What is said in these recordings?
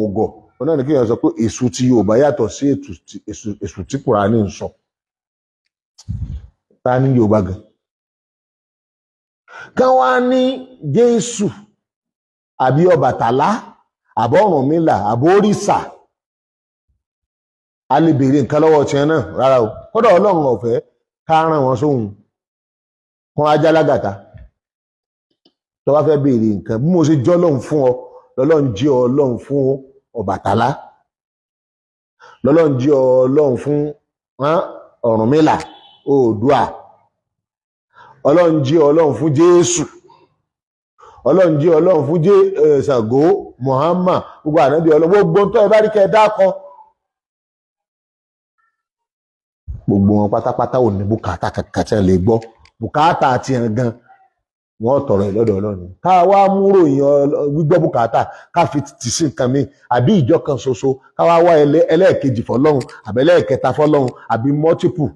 òmùgọ̀ wọn náà ní kí èèyàn sọ pé èṣù tí Yorùbá yàtọ̀ sí èṣù tí Kùránì ń sọ ta ní Yorùbá gan kán wá ní Jésù àbí Ọbàtálá àbọ̀ Ọ̀rúnmìlà àbọ̀ òrìṣà a lè béèrè nǹkan lọ́wọ́ tiẹ̀ náà rárá o kódà Ọlọ́run ọ̀fẹ́ ká rán wọn sóhun kún ajá lágàtà tó bá fẹ́ béèrè nǹkan bí mo ṣe jọ́ Ọlọ́run fún ọ lọ́lọ́run jẹ́ Ọlọ́run fún Ọbàtálá lọ́lọ́run jẹ́ Ọlọ́run fún Ọ̀rúnmìlà Oòduà Ọlọ́run jẹ́ Ọlọ́run fún Jésù Ọlọ́run jẹ́ Ọlọ́run fún Ṣàngó Muhammad gbogbo ànábì Ọlọ́run gbogbo tó ẹ bá rí kẹ́ dákọ gbogbo wọn pátápátá ò ní bùkátà kankan tí wọn lè gbọ́ bùkátà àti ẹ̀ gan wọn tọrọ ẹ̀ lọ́dọ̀ Ọlọ́run ká wá mú ròyìn gbígbọ́ bùkátà ká fi tì sí nǹkan mi àbí ìjọ kan ṣoṣo ká wá wá ẹlẹ́ẹ̀kejì fọ́lọ́run àbí ẹlẹ́ẹ̀kẹta fọ́lọ́run àbí multiple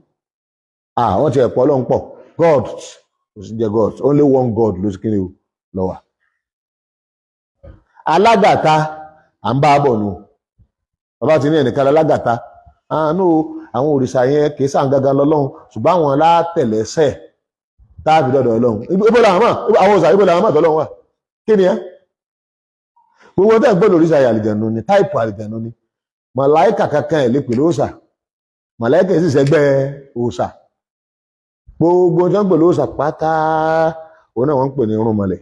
wọ́n ti ẹ̀pọ̀ Ọlọ́run pọ̀ God kò sí jẹ́ God only one God ló sì kí ni o lọ́wà alágàta à ń bá bọ̀ nù bàbá ti ní ẹnìkan alágàta àánú àwọn òrìṣà yẹn kì í sàn gangan lọ́lọ́run ṣùgbọ́n àwọn alátẹ̀lẹ́sẹ̀ táàbì dọ́dọ̀ Ọlọ́run ibo làwọn mọ̀ àwọn òrìṣà ibo làwọn mọ̀ tọ́lọ́run wà kí ni ẹ́ gbogbo tẹ́ ń gbọ́dọ̀ òrìṣà yà àlìjànú ni táìpù àlìjànú ni màláìkà kankan ẹ̀ lè pè lóòṣà màláìkà sì sẹ́gbẹ́ òòṣà gbogbo tí wọ́n ń pè lóòṣà pátá òun náà wọ́n ń pè ní irúnmọlẹ̀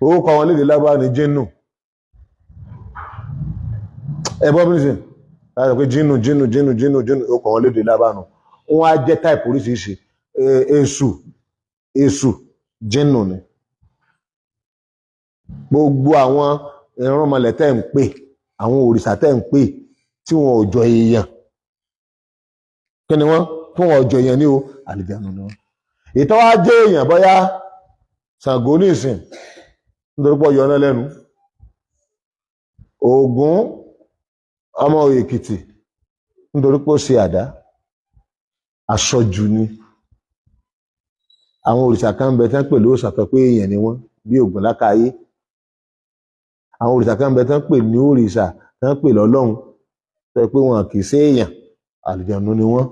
orúkọ wọn lédè lábá ní jinnu ẹbọ bínísìn láti pé jinnu orúkọ wọn lédè lábá nù wọn á jẹ́ táìpù oríṣiríṣi èṣù jinnu ni gbogbo àwọn irúnmọlẹ̀ tẹ́ ń pè àwọn òrìṣà tẹ́ ń pè tí wọn ò jọ èèyàn kí ni wọ́n tí wọn ò jọ èèyàn ní o àlìjànú ni wọn ìtọ́ wá jẹ́ èèyàn bóyá Ṣàngó nísìn nítorí pọ̀ yọ̀ọ́nà lẹ́nu Ògún ọmọ Èkìtì nítorí pé ó ṣe àdá aṣojú ni àwọn òrìṣà kan bẹ tán pè lóòṣà tó pé èèyàn ni wọ́n bí Ògún lákàáyé àwọn òrìṣà kan bẹ tán pè ní òrìṣà tán pè lọ́lọ́run tó pé wọn kì í ṣe èèyàn àlìjànú ni wọ́n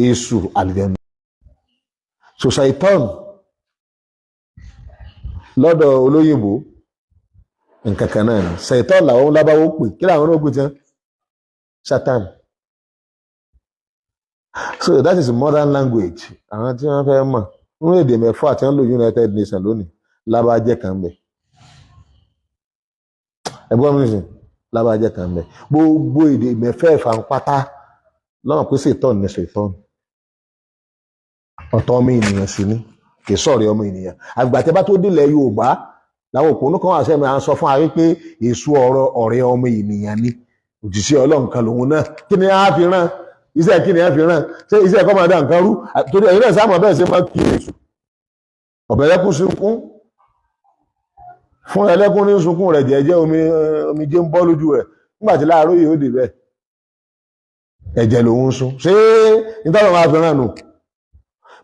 èṣù àlìjànú Ṣaitan lọ́dọ̀ olóyìnbó nǹkan kan náà ni Ṣaitan làwọn lábáwó pè kí làwọn náà pè tán Satan so that is modern language àwọn tí wọ́n fẹ́ mọ̀ nínú èdè mẹ́fà tí wọ́n lò United Nations lónìí lábàájẹ́ kan bẹ̀ ẹ̀gbọ́n mi sìn lábàájẹ́ kan bẹ̀ gbogbo èdè mẹ́fẹ̀ẹ̀fà ń pátá lọ́wọ́ pé Ṣaitan ní Ṣaitan ọ̀tọ̀ ọmọ ènìyàn sí ni kì í sọ̀rọ̀ ọmọ ènìyàn àgbàtẹ́ bá tó délẹ̀ Yorùbá làwọn òpónú kan wà sẹ́mi à ń sọ fún wa wípé èṣù ọ̀rẹ́ ọmọ ènìyàn ni òjìṣẹ́ Ọlọ́run kan lòun náà kí ni a fi rán iṣẹ́ kí ni a fi rán ṣé iṣẹ́ ẹ̀kọ́ máa dá nǹkan rú torí ẹ̀yin náà sáà mọ̀ bẹ́ẹ̀ ṣe máa kí èṣù ọ̀bẹ̀lẹ́kùn sunkún fún ẹlẹ́kùn ní sunkún rẹ̀ jẹ́jẹ́ omi jẹ́ ń bọ́ lójú rẹ̀ nígbà tí láàárọ̀ yìí ó dé bẹ́ẹ̀ ẹ̀jẹ̀ lòun sun ṣé nítorí máa fi rán nù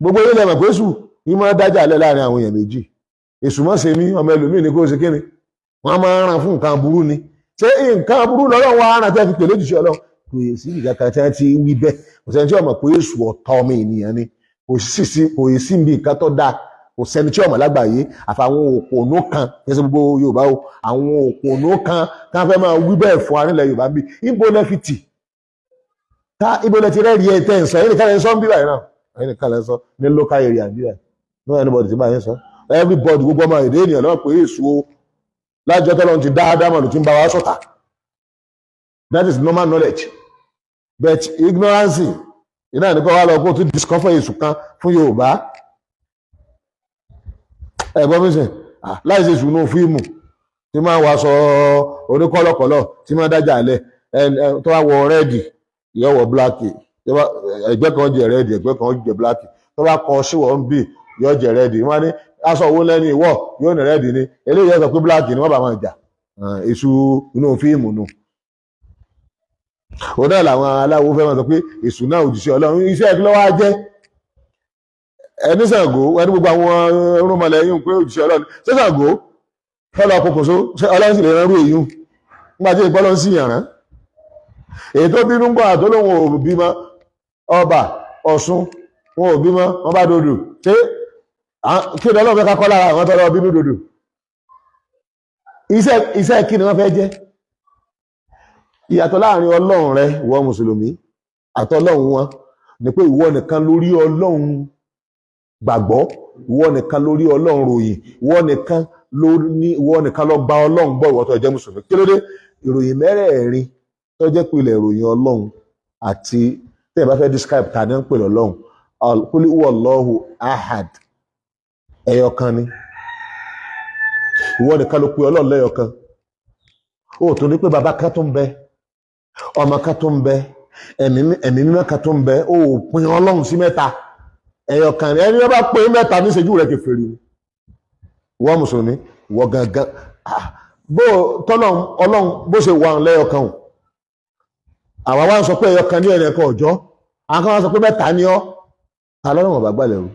gbogbo ilé ẹ̀mọ̀ pé èṣù yìí máa dájà lẹ́ láàrin àwọn èèyàn méjì èṣù mọ́ ṣe mí ọmọ ẹlòmíì ní kó ṣe kíni wọ́n máa ràn fún nǹkan burú ni ṣé nǹkan burú lọ́lọ́run wá ràn tẹ́ fi pè lójúṣe Ọlọ́run kò sí ìkàkà tí wọ́n ti wí bẹ́ẹ̀ kò sẹ́ni tí ọmọ pé èṣù ọ̀tá ọmọ ènìyàn ni kò sí bí nǹkan tó dáa kò sẹ́ni tí ọmọ lágbàáyé àfàwọn òpònú kan yẹn sọ gbogbo Yorùbá o àwọn òpònú kan tí wọ́n fẹ́ máa wí bẹ́ẹ̀ fún wa nílẹ̀ Yorùbá bí ibo lẹ fi tì ibo lẹ ti rẹ́ẹ̀rí ẹ̀ tẹ́ ń sọ ẹnìkan lẹ ń sọ ń bí báyìí náà ẹnìkan lẹ ń sọ ní local area bí báyìí no anybody ti báyìí sọ everybody gbogbo ọmọ èdè ènìyàn lọ́wọ́ pé èṣù o lájọ́ tọ́lọ́run ti dáadáa mọ̀ ló ti ń bá wa sọ̀tà that is normal knowledge but ignorance iná ní kọ́ wá lọ kó tún discover èṣù kan fún Yorùbá ẹ̀gbọ́n mi sìn láì ṣe ìṣúná fíìmù tí máa wá sọ oníkọ́lọ́kọ́lọ́ tí máa dájà alẹ́ tó wá wọ rẹ́ẹ̀dì yóò wọ bíláàkì ẹgbẹ́ kan jẹ rẹ́ẹ̀dì ẹgbẹ́ kan jẹ bíláàkì tó bá kọ síwọ̀ ń bì yóò jẹ rẹ́ẹ̀dì wọ́n ní aṣọ owó lẹ́ni ìwọ̀ yóò ní rẹ́ẹ̀dì ni eléyìí yóò sọ pé bíláàkì ni wọ́n bá máa jà èṣù inú fíìmù nù. òun náà làwọn aláwo fẹ́ máa sọ pé èṣù náà òjìṣẹ́ Ọlọ́run iṣẹ́ kí ló wá jẹ́ ẹni Ṣàngó ẹni gbogbo àwọn irúnmọlẹ̀ yìí ń pé òjìṣẹ́ Ọlọ́run ṣé Ṣàngó fẹ́lọ pokùnso ọlọ́run sì lè rán rú èyí nígbàtí ìpọ́lọ́ sí yànrán èyí tó bínú gbọ́ àtọ́lọ́wọ̀n ò bímọ ọba Ọ̀ṣun wọn ò bímọ wọn bá dòdò ṣé kí ni ọlọ́run fẹ́ ká kọ́ lára àwọn tọ́lọ́ bínú dòdò iṣẹ́ kí ni wọ́n fẹ́ jẹ́ ìyàtọ̀ láàrin ọlọ́run rẹ ìwọ mùsùlùmí àtọlọ́run wọn ni pé ìwọ nìkan lórí ọlọ́run gbàgbọ́ ìwọ nìkan lórí ọlọ́run ròyìn ìwọ nìkan ló gba ọlọ́run gbọ́ ìwọ tó jẹ́ mùsùlùmí kí ló dé ìròyìn mẹ́rẹ̀ẹ̀rin tó jẹ́ pé ilẹ̀ ìròyìn ọlọ́run àti tẹ́ẹ̀ bá fẹ́ describe ta ní ń pè lọ́lọ́run qul huwa Allahu ahad ẹyọkan ni ìwọ nìkan ló pe ọlọ́run lẹ́yọkan ó tó ní pé bàbá kan tó ń bẹ ọmọ kan tó ń bẹ ẹ̀mí mímọ́ kan tó ń bẹ ó pín ọlọ́run sí mẹ́ta ẹyọkan ni ẹni bá pín mẹ́ta ní ìṣẹ́jú rẹ̀ kèfèrí ni ìwọ mùsùlùmí ìwọ gangan bó tọ́lọ̀ ọlọ́run bó ṣe wà lẹ́yọkan àwa wá ń sọ pé ẹyọkan ní ẹnìkan ọjọ́ àwọn kan wá sọ pé mẹ́ta ní ọ́ ta lọ́rùn ọ̀bá gbà lẹ́rù